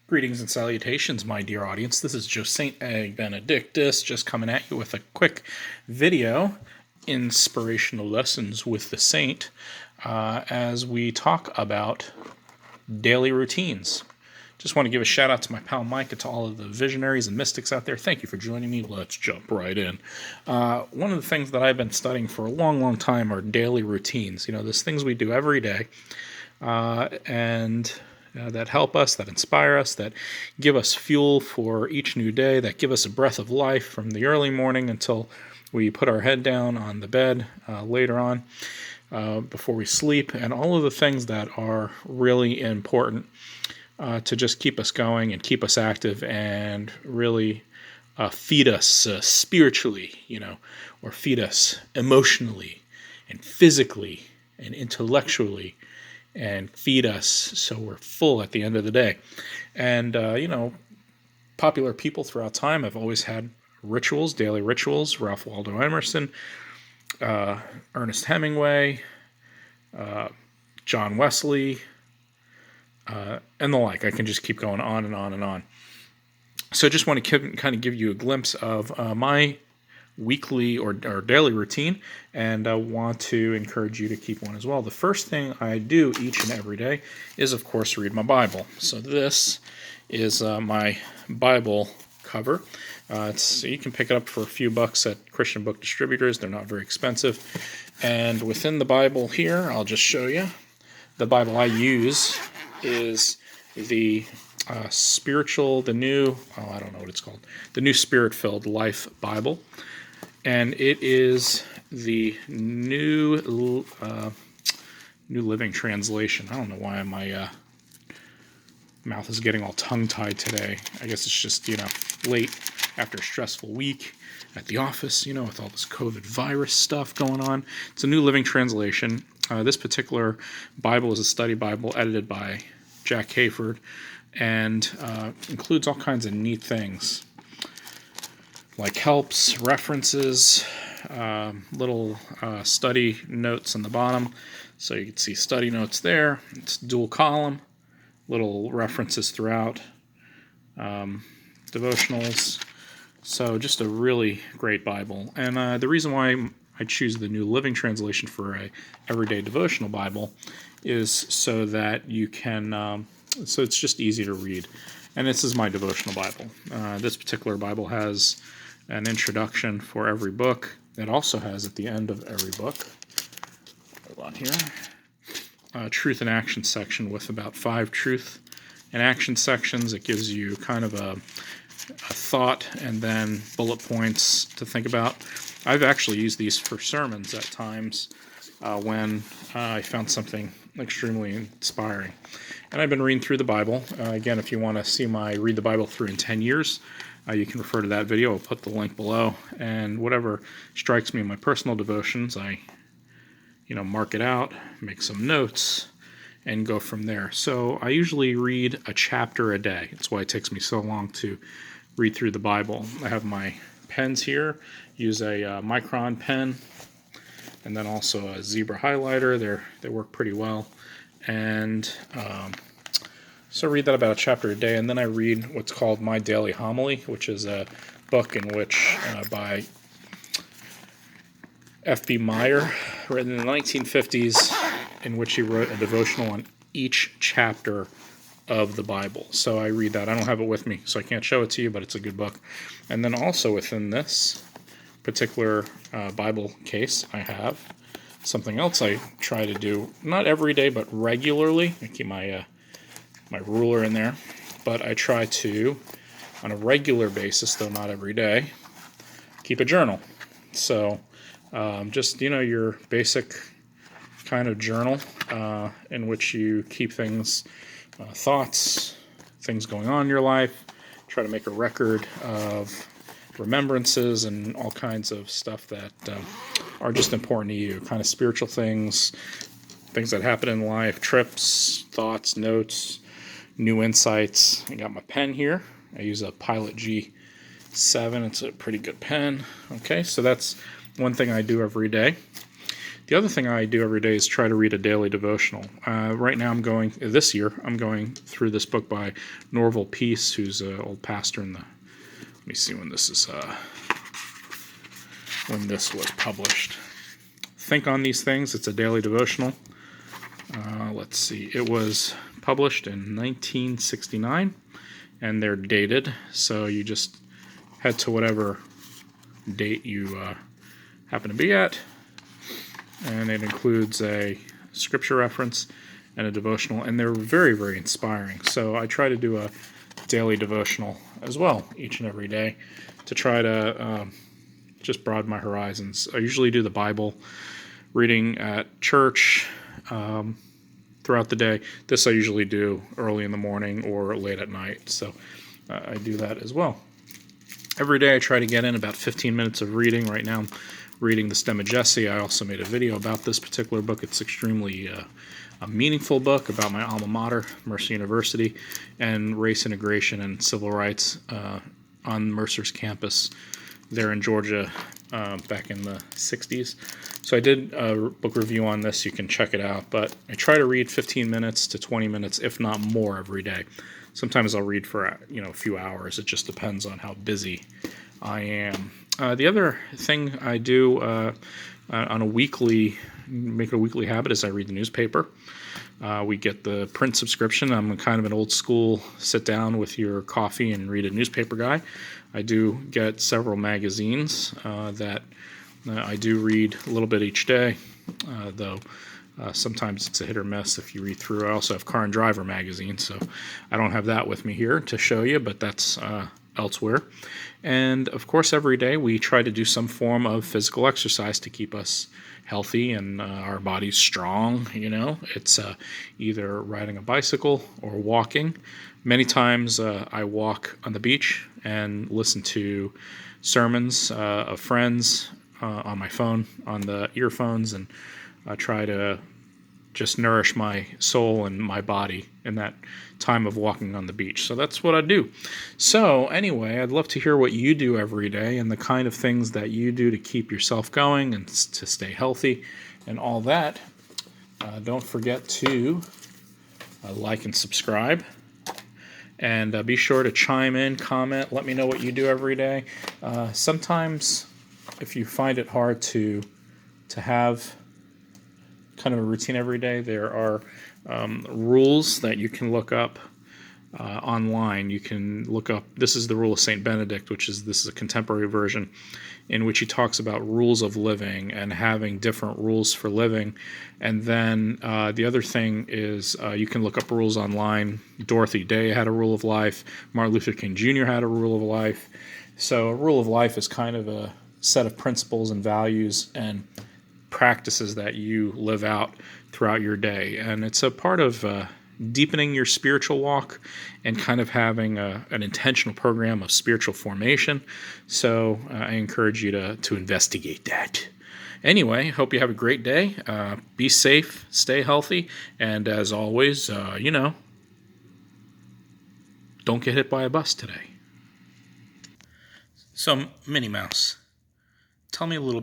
Greetings and salutations, my dear audience. This is Joseph Egg Benedictus, just coming at you with a quick video, inspirational lessons with the saint, as we talk about daily routines. Just want to give a shout out to my pal Mike and to all of the visionaries and mystics out there. Thank you for joining me. Let's jump right in. One of the things that I've been studying for a long, long time are daily routines. There's things we do every day, and that help us, that inspire us, that give us fuel for each new day, that give us a breath of life from the early morning until we put our head down on the bed later on before we sleep, and all of the things that are really important to just keep us going and keep us active and really feed us spiritually, or feed us emotionally and physically and intellectually, and feed us so we're full at the end of the day. And, popular people throughout time have always had rituals, daily rituals. Ralph Waldo Emerson, Ernest Hemingway, John Wesley, and the like. I can just keep going on and on and on. So I just want to kind of give you a glimpse of my weekly or daily routine, and I want to encourage you to keep one as well. The first thing I do each and every day is, of course, read my Bible. So this is my Bible cover. You can pick it up for a few bucks at Christian book distributors. They're not very expensive. And within the Bible here, I'll just show you. The Bible I use is the the New Spirit-Filled Life Bible. And it is the New Living Translation. I don't know why my mouth is getting all tongue-tied today. I guess it's just, late after a stressful week at the office, with all this COVID virus stuff going on. It's a New Living Translation. This particular Bible is a study Bible edited by Jack Hayford, and includes all kinds of neat things, like helps, references, little study notes on the bottom. So you can see study notes there. It's dual column, little references throughout, devotionals. So just a really great Bible. And the reason why I choose the New Living Translation for a everyday devotional Bible is so that you can, so it's just easy to read. And this is my devotional Bible. This particular Bible has an introduction for every book. It also has at the end of every book, hold on here, a truth and action section with about 5 truth and action sections. It gives you kind of a thought and then bullet points to think about. I've actually used these for sermons at times when I found something extremely inspiring. And I've been reading through the Bible. Again, if you want to see my Read the Bible Through in 10 Years, you can refer to that video. I'll put the link below. And whatever strikes me in my personal devotions, I mark it out, make some notes, and go from there. So I usually read a chapter a day. That's why it takes me so long to read through the Bible. I have my pens here. Use a Micron pen, and then also a Zebra highlighter. They work pretty well. And so I read that about a chapter a day, and then I read what's called My Daily Homily, which is a book in which by F.B. Meyer, written in the 1950s, in which he wrote a devotional on each chapter of the Bible. So I read that. I don't have it with me, so I can't show it to you, but it's a good book. And then also within this particular Bible case, I have something else I try to do, not every day, but regularly. I keep my my ruler in there, but I try to, on a regular basis, though not every day, keep a journal. So just, your basic kind of journal in which you keep things, thoughts, things going on in your life, try to make a record of remembrances and all kinds of stuff that are just important to you, kind of spiritual things that happen in life, trips, thoughts, notes, new insights. I got my pen here. I use a Pilot G7. It's a pretty good pen. Okay, so that's one thing I do every day. The other thing I do every day is try to read a daily devotional. Right now, this year, I'm going through this book by Norval Peace, who's an old pastor in the. Let me see when this was published. Think on These Things. It's a daily devotional. Let's see. It was published in 1969, and they're dated. So you just head to whatever date you happen to be at, and it includes a scripture reference and a devotional, and they're very, very inspiring. So I try to do a daily devotional as well each and every day to try to just broaden my horizons. I usually do the Bible reading at church throughout the day. This I usually do early in the morning or late at night, so I do that as well. Every day I try to get in about 15 minutes of reading. Right now I'm reading The Stem of Jesse. I also made a video about this particular book. It's extremely a meaningful book about my alma mater, Mercer University, and race integration and civil rights on Mercer's campus there in Georgia back in the 60s. So I did a book review on this. You can check it out. But I try to read 15 minutes to 20 minutes, if not more, every day. Sometimes I'll read for a few hours. It just depends on how busy I am. The other thing I do on a make it a weekly habit is I read the newspaper. We get the print subscription. I'm kind of an old school sit down with your coffee and read a newspaper guy. I do get several magazines that I do read a little bit each day, though sometimes it's a hit or miss if you read through. I also have Car and Driver magazine, so I don't have that with me here to show you, but that's elsewhere. And of course, every day we try to do some form of physical exercise to keep us healthy and our bodies strong. It's either riding a bicycle or walking. Many times I walk on the beach and listen to sermons of friends on my phone, on the earphones, and try to just nourish my soul and my body in that time of walking on the beach. So that's what I do. So anyway, I'd love to hear what you do every day and the kind of things that you do to keep yourself going and to stay healthy and all that. Don't forget to like and subscribe. And be sure to chime in, comment, let me know what you do every day. Sometimes if you find it hard to have kind of a routine every day, there are rules that you can look up online. You can look up, this is the Rule of St. Benedict, this is a contemporary version in which he talks about rules of living and having different rules for living. And then the other thing is you can look up rules online. Dorothy Day had a rule of life. Martin Luther King Jr. had a rule of life. So a rule of life is kind of a set of principles and values and practices that you live out throughout your day. And it's a part of deepening your spiritual walk and kind of having an intentional program of spiritual formation. So I encourage you to investigate that. Anyway, hope you have a great day. Be safe, stay healthy, and as always, don't get hit by a bus today. So, Minnie Mouse, tell me a little bit